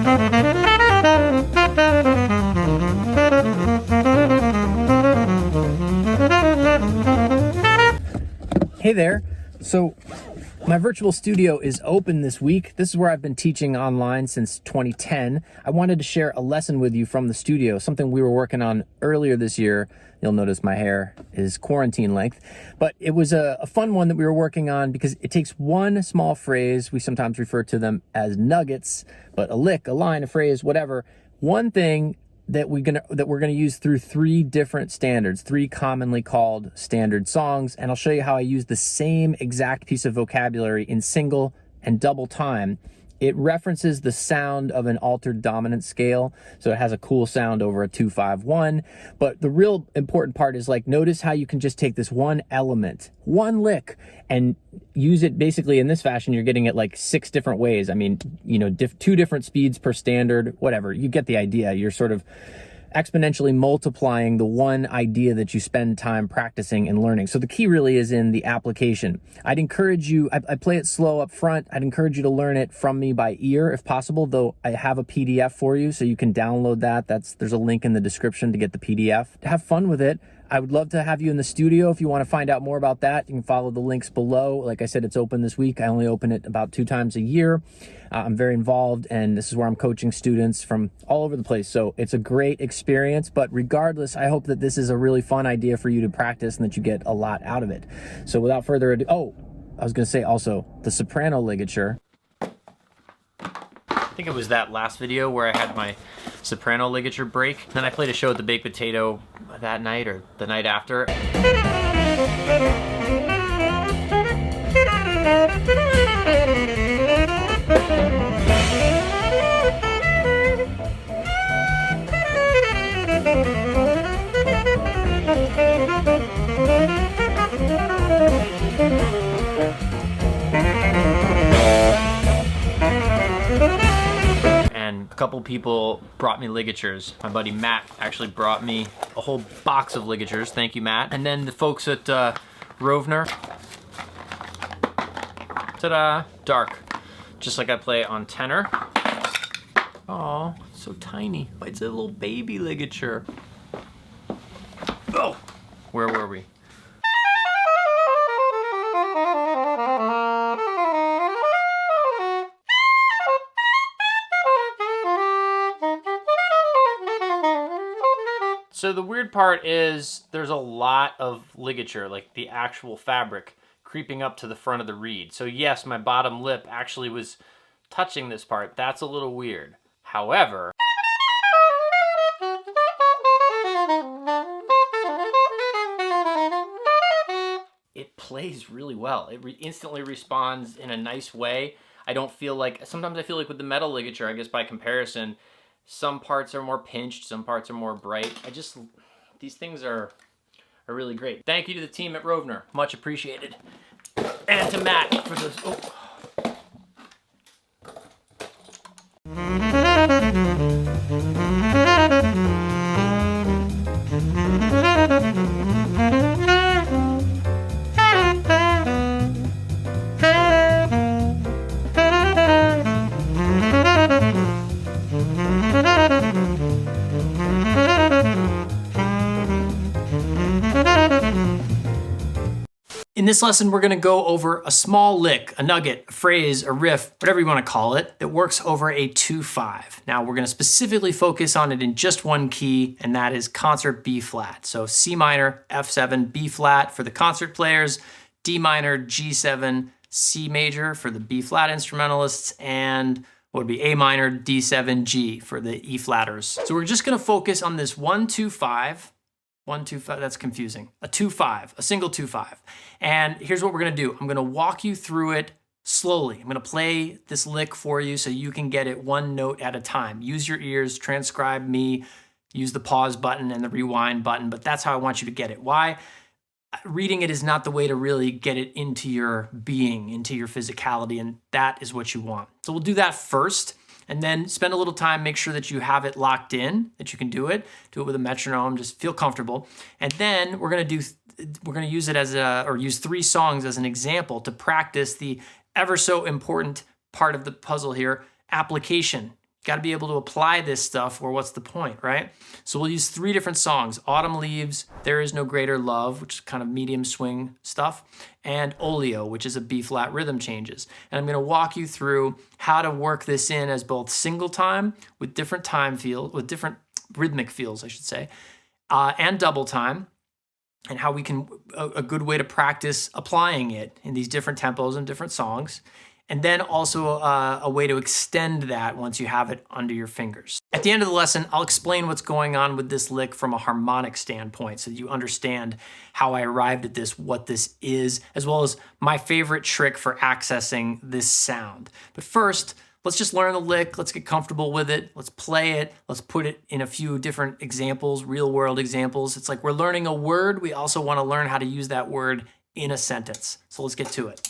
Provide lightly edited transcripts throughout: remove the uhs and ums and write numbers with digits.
Hey there. So my virtual studio is open this week. This is where I've been teaching online since 2010. I wanted to share a lesson with you from the studio, something we were working on earlier this year. You'll notice my hair is quarantine length, but it was a fun one that we were working on because it takes one small phrase. We sometimes refer to them as nuggets, but a lick, a line, a phrase, whatever. One thing that we're gonna use through three different standards, three commonly called standard songs, and I'll show you how I use the same exact piece of vocabulary in single and double time. It references the sound of an altered dominant scale, so it has a cool sound over a 2-5-1. But the real important part is, like, notice how you can just take this one element, one lick, and use it basically in this fashion. You're getting it like 6 different ways. I mean, you know, 2 different speeds per standard, whatever. You get the idea. You're sort of exponentially multiplying the one idea that you spend time practicing and learning. So the key really is in the application. I'd encourage you, I play it slow up front. I'd encourage you to learn it from me by ear if possible, though I have a PDF for you so you can download that. There's a link in the description to get the PDF. Have fun with it. I would love to have you in the studio. If you want to find out more about that, you can follow the links below. Like I said, it's open this week. I only open it about 2 times a year. I'm very involved, and this is where I'm coaching students from all over the place. So it's a great experience, but regardless, I hope that this is a really fun idea for you to practice and that you get a lot out of it. So without further ado, I was going to say also the soprano ligature. I think it was that last video where I had my soprano ligature break. Then I played a show at the Baked Potato that night or the night after. And a couple people brought me ligatures. My buddy Matt actually brought me a whole box of ligatures. Thank you, Matt. And then the folks at Rovner. Ta-da! Dark. Just like I play on tenor. Oh, so tiny. It's a little baby ligature. Oh! Where were we? So the weird part is there's a lot of ligature, like the actual fabric, creeping up to the front of the reed. So yes, my bottom lip actually was touching this part. That's a little weird. However, it plays really well. It instantly responds in a nice way. I don't feel like, sometimes I feel like with the metal ligature, I guess by comparison, some parts are more pinched, some parts are more bright. These things are really great. Thank you to the team at Rovner, much appreciated. And to Matt for this. In this lesson, we're gonna go over a small lick, a nugget, a phrase, a riff, whatever you wanna call it, that works over a 2-5. Now, we're gonna specifically focus on it in just one key, and that is concert B flat. So C minor, F7, B flat for the concert players, D minor, G7, C major for the B flat instrumentalists, and what would be A minor, D7, G for the E flatters. So we're just gonna focus on this 1-2-5, 1-2-5, that's confusing. A 2-5, a single 2-5. And here's what we're gonna do. I'm gonna walk you through it slowly. I'm gonna play this lick for you so you can get it one note at a time. Use your ears, transcribe me, use the pause button and the rewind button, but that's how I want you to get it. Why? Reading it is not the way to really get it into your being, into your physicality, and that is what you want. So we'll do that first, and then spend a little time, make sure that you have it locked in, that you can do it with a metronome, just feel comfortable. And then we're gonna use it as use 3 songs as an example to practice the ever so important part of the puzzle here, application. got to be able to apply this stuff, or what's the point, right? So we'll use 3 different songs: Autumn Leaves, There Is No Greater Love, which is kind of medium swing stuff, and Oleo, which is a B-flat rhythm changes. And I'm going to walk you through how to work this in as both single time with different time feel, with different rhythmic feels, I should say, and double time, and how we can, a good way to practice applying it in these different tempos and different songs. And then also a way to extend that once you have it under your fingers. At the end of the lesson, I'll explain what's going on with this lick from a harmonic standpoint so that you understand how I arrived at this, what this is, as well as my favorite trick for accessing this sound. But first, let's just learn the lick. Let's get comfortable with it. Let's play it. Let's put it in a few different examples, real world examples. It's like we're learning a word. We also want to learn how to use that word in a sentence. So let's get to it.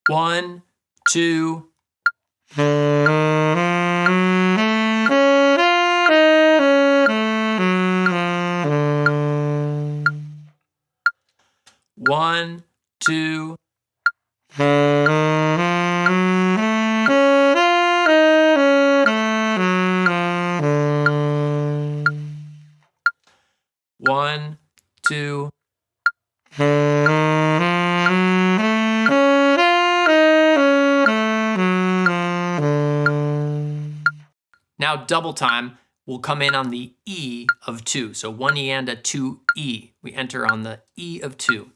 One, two. One, two. One, two. Now double time will come in on the E of 2. So 1 E and a 2 E. We enter on the E of 2.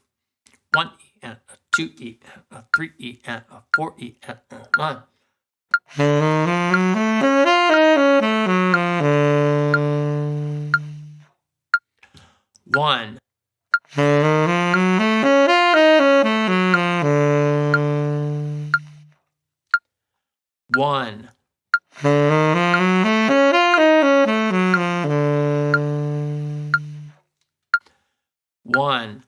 1 E and a 2 E and a 3 E and a 4 E and a 1. One. One. One.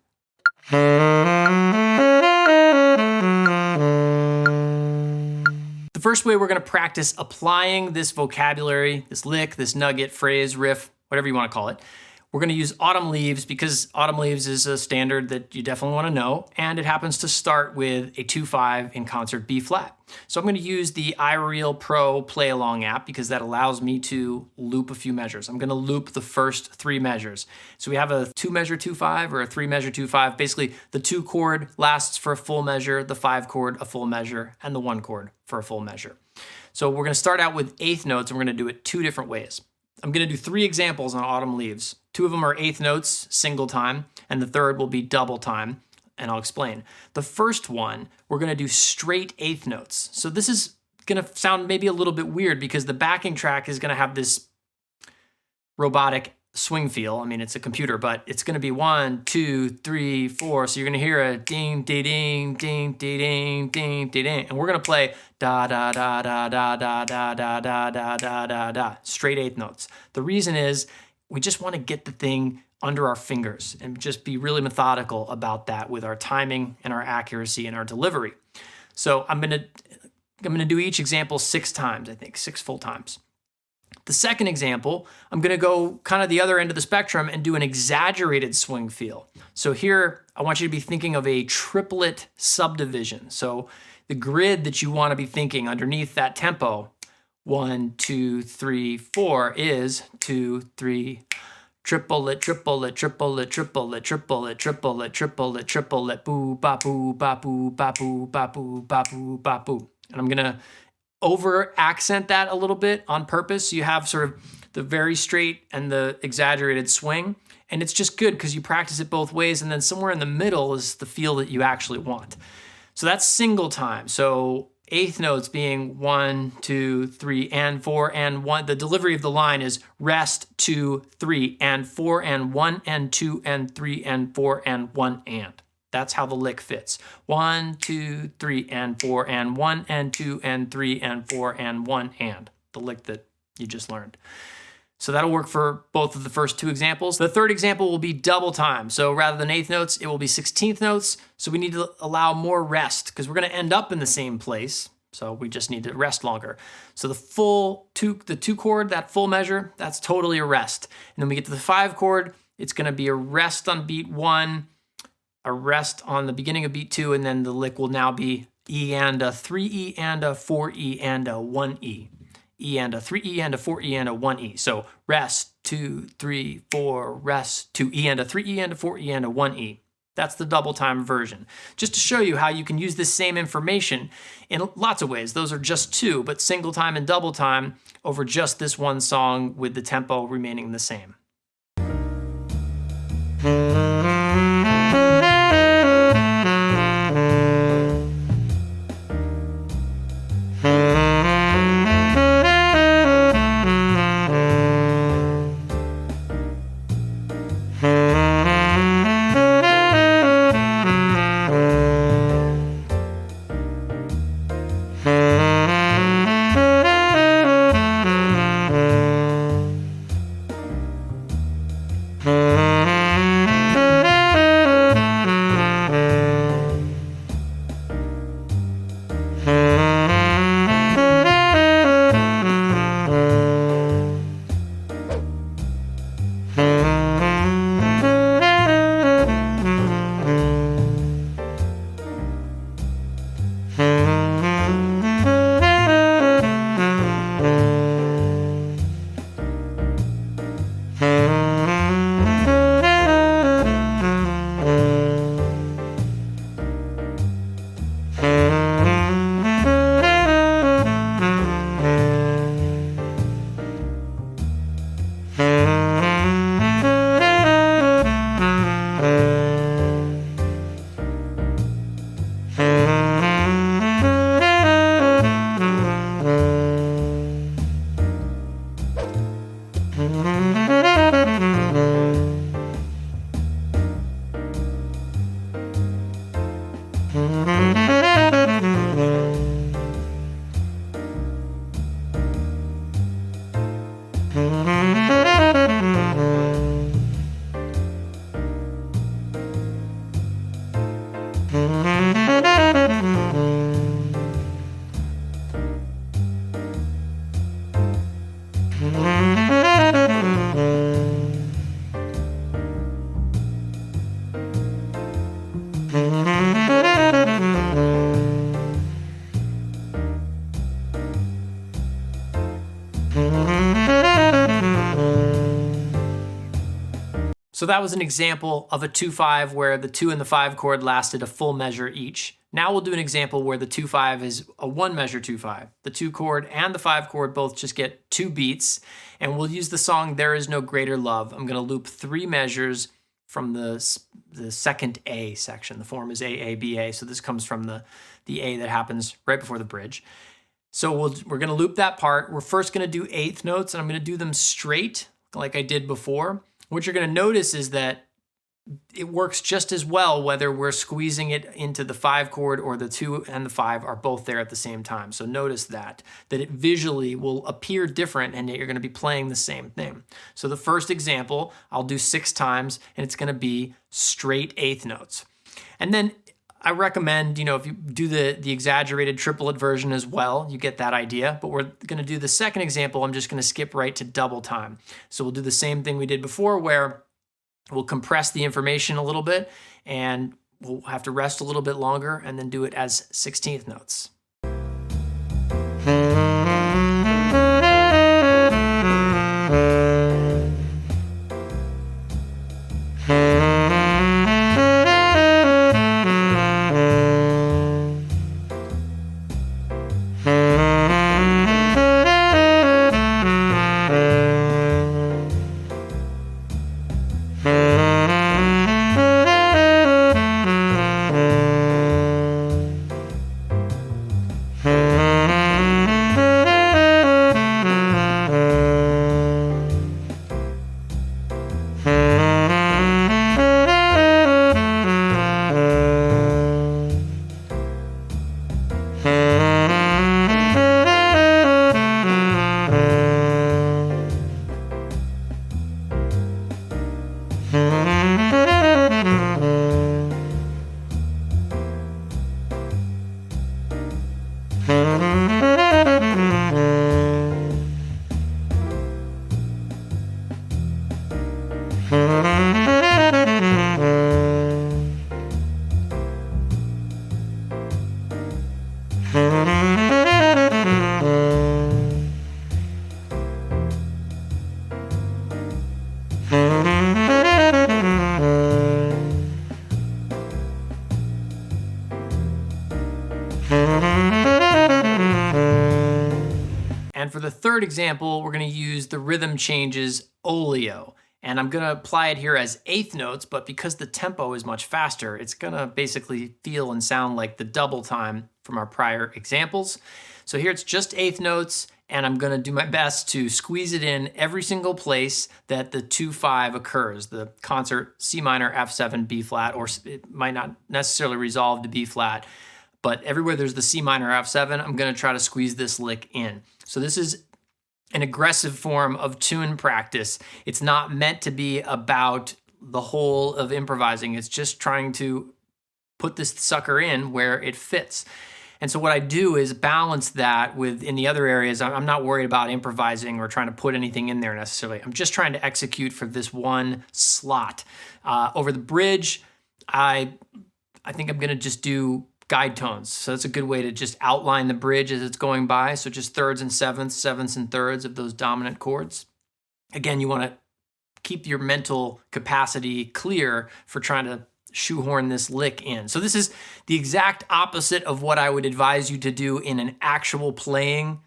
The first way we're going to practice applying this vocabulary, this lick, this nugget, phrase, riff, whatever you want to call it, we're going to use Autumn Leaves because Autumn Leaves is a standard that you definitely want to know, and it happens to start with a 2-5 in concert B flat. So I'm going to use the iReal Pro Play Along app because that allows me to loop a few measures. I'm going to loop the first 3 measures. So we have a 2-measure 2-5 or a 3-measure 2-5. Basically, the 2 chord lasts for a full measure, the 5 chord a full measure, and the 1 chord for a full measure. So we're going to start out with 8th notes, and we're going to do it 2 different ways. I'm going to do 3 examples on Autumn Leaves. 2 of them are 8th notes, single time, and the third will be double time, and I'll explain. The first one, we're going to do straight 8th notes. So this is going to sound maybe a little bit weird because the backing track is going to have this robotic swing feel. I mean, it's a computer, but it's going to be 1, 2, 3, 4. So you're going to hear a ding, ding, ding, ding, ding, ding, ding, ding, and we're going to play da da da da da da da da da da da da da, straight 8th notes. The reason is we just want to get the thing under our fingers and just be really methodical about that with our timing and our accuracy and our delivery. So I'm going to do each example 6 times, I think, 6 full times. The second example, I'm going to go kind of the other end of the spectrum and do an exaggerated swing feel. So here, I want you to be thinking of a triplet subdivision. So the grid that you want to be thinking underneath that tempo, 1, 2, 3, 4 is 2, 3, triplet, triplet, triplet, triplet, triplet, triplet, triplet, triplet, boo, ba boo, ba boo, ba boo, ba boo, ba boo, ba boo. And I'm gonna over accent that a little bit on purpose. So you have sort of the very straight and the exaggerated swing. And it's just good because you practice it both ways. And then somewhere in the middle is the feel that you actually want. So that's single time. So eighth notes being 1, 2, 3, and 4, and 1. The delivery of the line is rest, 2, 3, and 4, and 1, and 2, and 3, and 4, and 1, and. That's how the lick fits. 1, 2, 3, and 4, and 1, and 2, and 3, and 4, and 1, and. The lick that you just learned. So that'll work for both of the first two examples. The third example will be double time. So rather than eighth notes, it will be 16th notes. So we need to allow more rest because we're going to end up in the same place. So we just need to rest longer. So the two chord, that full measure, that's totally a rest. And then we get to the 5 chord, it's going to be a rest on beat 1, a rest on the beginning of beat 2, and then the lick will now be E and a 3E and a 4E and a 1E. E and a 3E and a 4E and a 1E. So rest, 2, 3, 4, rest, 2, E and a 3E and a 4E and a 1E. That's the double time version. Just to show you how you can use this same information in lots of ways. Those are just two, but single time and double time over just this one song with the tempo remaining the same. So that was an example of a 2-5 where the 2 and the 5 chord lasted a full measure each. Now we'll do an example where the 2-5 is a 1 measure 2-5. The 2 chord and the 5 chord both just get 2 beats, and we'll use the song There Is No Greater Love. I'm going to loop 3 measures from the second A section. The form is A-A-B-A, so this comes from the A that happens right before the bridge. So we're going to loop that part. We're first going to do eighth notes, and I'm going to do them straight like I did before. What you're going to notice is that it works just as well whether we're squeezing it into the 5 chord or the 2 and the 5 are both there at the same time. So notice that it visually will appear different and that you're going to be playing the same thing. So the first example, I'll do 6 times, and it's going to be straight eighth notes. And then I recommend, if you do the exaggerated triplet version as well, you get that idea. But we're going to do the second example. I'm just going to skip right to double time. So we'll do the same thing we did before where we'll compress the information a little bit and we'll have to rest a little bit longer and then do it as 16th notes. third example, we're going to use the rhythm changes Oleo. And I'm going to apply it here as eighth notes, but because the tempo is much faster, it's going to basically feel and sound like the double time from our prior examples. So here it's just eighth notes, and I'm going to do my best to squeeze it in every single place that the 2-5 occurs. The concert C minor, F7, B flat, or it might not necessarily resolve to B flat, but everywhere there's the C minor, F7, I'm going to try to squeeze this lick in. So this is an aggressive form of tune practice. It's not meant to be about the whole of improvising. It's just trying to put this sucker in where it fits. And so what I do is balance that with, in the other areas, I'm not worried about improvising or trying to put anything in there necessarily. I'm just trying to execute for this one slot. Over the bridge, I think I'm gonna just do guide tones. So that's a good way to just outline the bridge as it's going by. So just thirds and sevenths, sevenths and thirds of those dominant chords. Again, you wanna keep your mental capacity clear for trying to shoehorn this lick in. So this is the exact opposite of what I would advise you to do in an actual playing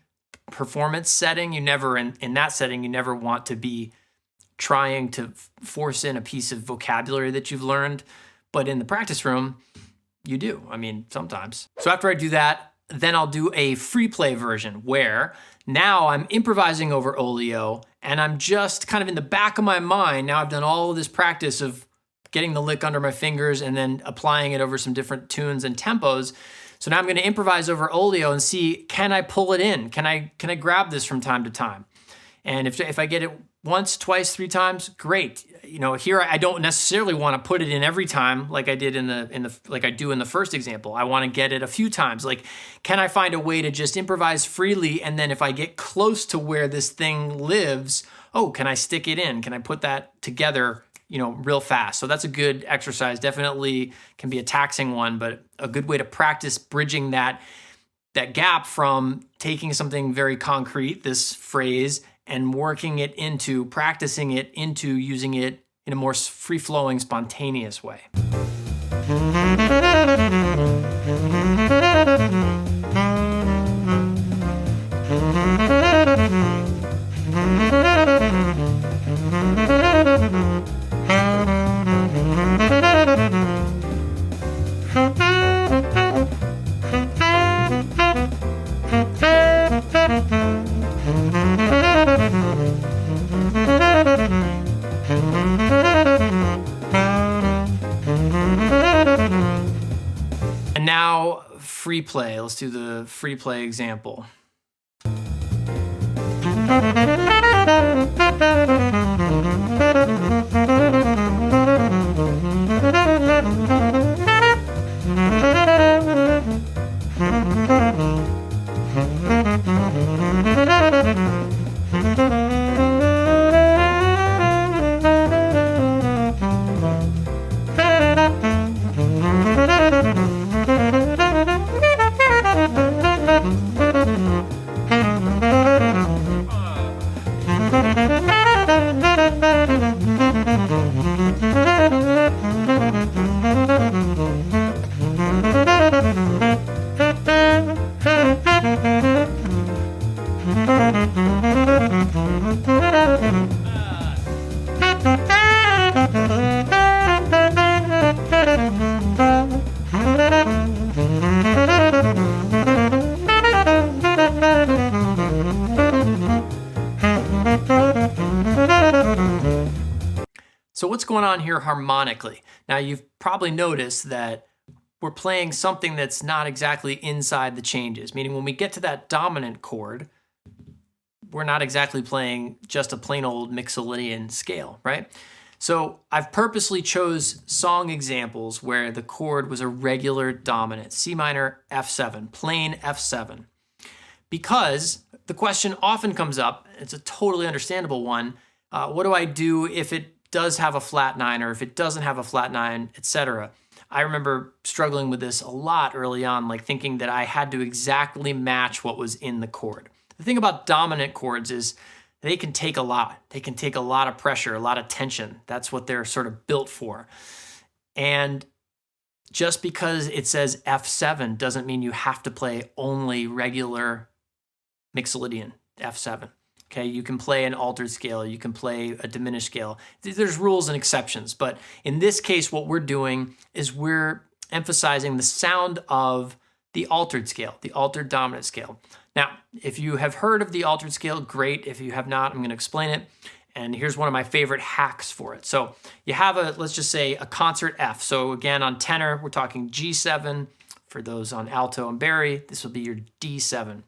performance setting. You never, in that setting, you never want to be trying to force in a piece of vocabulary that you've learned. But in the practice room, you do. I mean, sometimes. So after I do that, then I'll do a free play version where now I'm improvising over Oleo and I'm just kind of in the back of my mind. Now I've done all of this practice of getting the lick under my fingers and then applying it over some different tunes and tempos. So now I'm going to improvise over Oleo and see, can I pull it in? Can I grab this from time to time? And if I get it once, twice, 3 times, great. You know, here I don't necessarily want to put it in every time like I did like I do in the first example. I want to get it a few times. Like, can I find a way to just improvise freely? And then if I get close to where this thing lives, oh, can I stick it in? Can I put that together, you know, real fast? So that's a good exercise. Definitely can be a taxing one, but a good way to practice bridging that gap from taking something very concrete, this phrase, and working it into, practicing it into using it in a more free-flowing, spontaneous way. And now free play. Let's do the free play example. So what's going on here harmonically? Now you've probably noticed that we're playing something that's not exactly inside the changes, meaning when we get to that dominant chord, we're not exactly playing just a plain old Mixolydian scale, right? So I've purposely chose song examples where the chord was a regular dominant, C minor, F7, plain F7. Because the question often comes up, it's a totally understandable one, what do I do if it does have a flat 9 or if it doesn't have a flat 9, etc. I remember struggling with this a lot early on, like thinking that I had to exactly match what was in the chord. The thing about dominant chords is they can take a lot. They can take a lot of pressure, a lot of tension. That's what they're sort of built for. And just because it says F7 doesn't mean you have to play only regular Mixolydian F7. Okay, you can play an altered scale, you can play a diminished scale. There's rules and exceptions, but in this case, what we're doing is we're emphasizing the sound of the altered scale, the altered dominant scale. Now, if you have heard of the altered scale, great. If you have not, I'm going to explain it. And here's one of my favorite hacks for it. So you have let's just say a concert F. So again, on tenor, we're talking G7. For those on alto and bari, this will be your D7.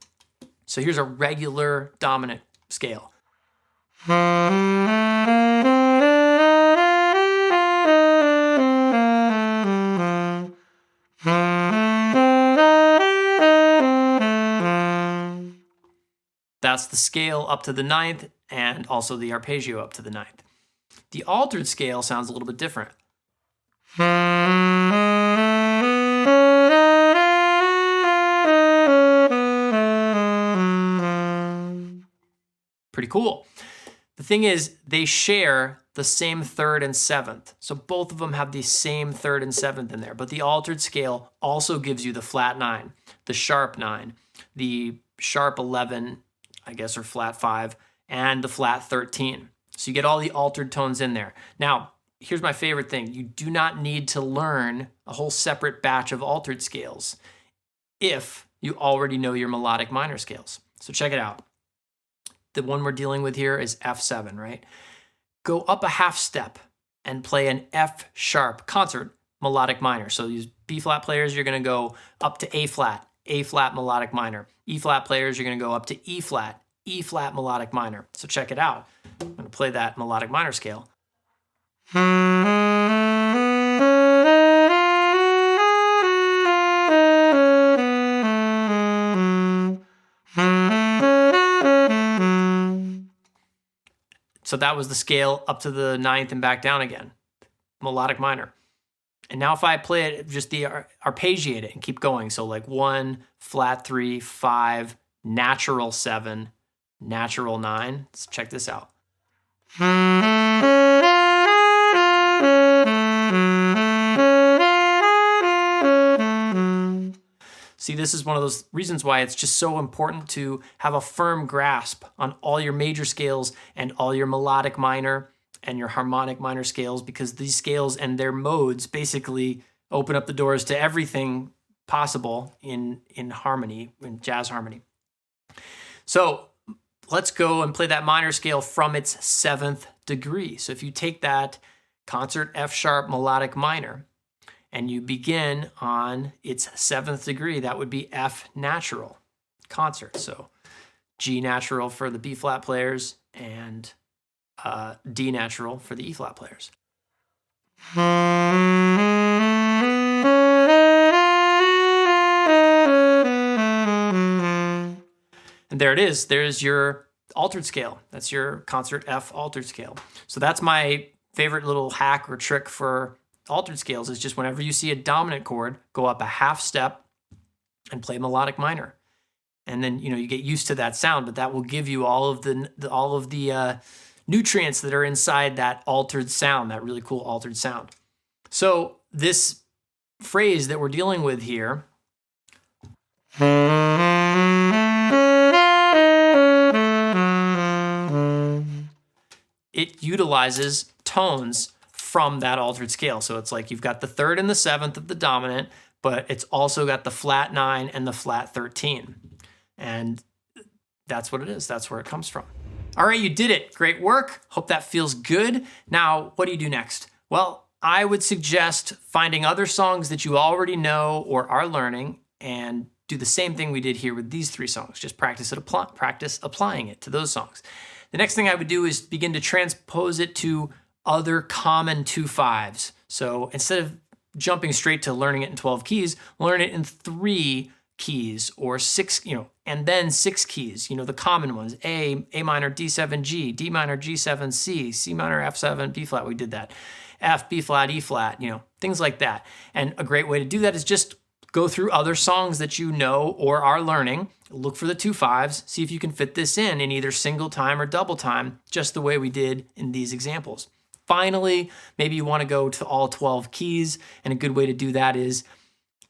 So here's a regular dominant scale. That's the scale up to the ninth and also the arpeggio up to the ninth. The altered scale sounds a little bit different. Pretty cool. The thing is, they share the same third and seventh. So both of them have the same third and seventh in there. But the altered scale also gives you the flat 9, the sharp 9, the sharp 11, I guess, or flat 5, and the flat 13. So you get all the altered tones in there. Now, here's my favorite thing. You do not need to learn a whole separate batch of altered scales if you already know your melodic minor scales. So check it out. The one we're dealing with here is F7, right? Go up a half step and play an F sharp concert melodic minor. So these B flat players, you're going to go up to A flat melodic minor. E flat players, you're going to go up to E flat melodic minor. So check it out. I'm going to play that melodic minor scale. So that was the scale up to the ninth and back down again, melodic minor. And now if I play it, just the arpeggiate it and keep going. So like 1, flat 3, 5, natural 7, natural 9. Let's check this out. See, this is one of those reasons why it's just so important to have a firm grasp on all your major scales and all your melodic minor and your harmonic minor scales, because these scales and their modes basically open up the doors to everything possible in harmony, in jazz harmony. So let's go and play that minor scale from its 7th degree. So if you take that concert F sharp melodic minor and you begin on its 7th degree, that would be F natural concert. So G natural for the B flat players and D natural for the E flat players. And there it is. There's your altered scale. That's your concert F altered scale. So that's my favorite little hack or trick for altered scales, is just whenever you see a dominant chord, go up a half step and play melodic minor. And then, you get used to that sound, but that will give you all of the nutrients that are inside that altered sound, that really cool altered sound. So this phrase that we're dealing with here, it utilizes tones from that altered scale. So it's like you've got the 3rd and the 7th of the dominant, but it's also got the flat 9 and the flat 13. And that's what it is. That's where it comes from. All right, you did it. Great work. Hope that feels good. Now, what do you do next? Well, I would suggest finding other songs that you already know or are learning and do the same thing we did here with these 3 songs. Just practice applying it to those songs. The next thing I would do is begin to transpose it to other common 2/5s. So instead of jumping straight to learning it in 12 keys, learn it in 3 keys or 6, and then 6 keys, the common ones: A minor, D7, G, D minor, G7, C minor, F7, B flat. We did that. F, B flat, E flat, things like that. And a great way to do that is just go through other songs that you know or are learning, look for the 2/5s, see if you can fit this in either single time or double time, just the way we did in these examples. Finally, maybe you want to go to all 12 keys, and a good way to do that is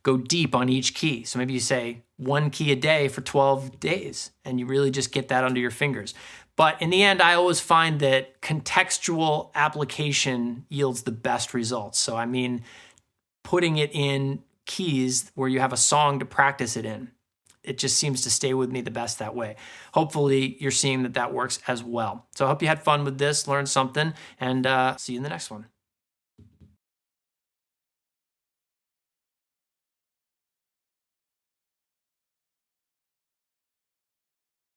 go deep on each key. So maybe you say 1 key a day for 12 days, and you really just get that under your fingers. But in the end, I always find that contextual application yields the best results. So I mean, putting it in keys where you have a song to practice it in. It just seems to stay with me the best that way. Hopefully you're seeing that that works as well. So I hope you had fun with this, learned something, and see you in the next one.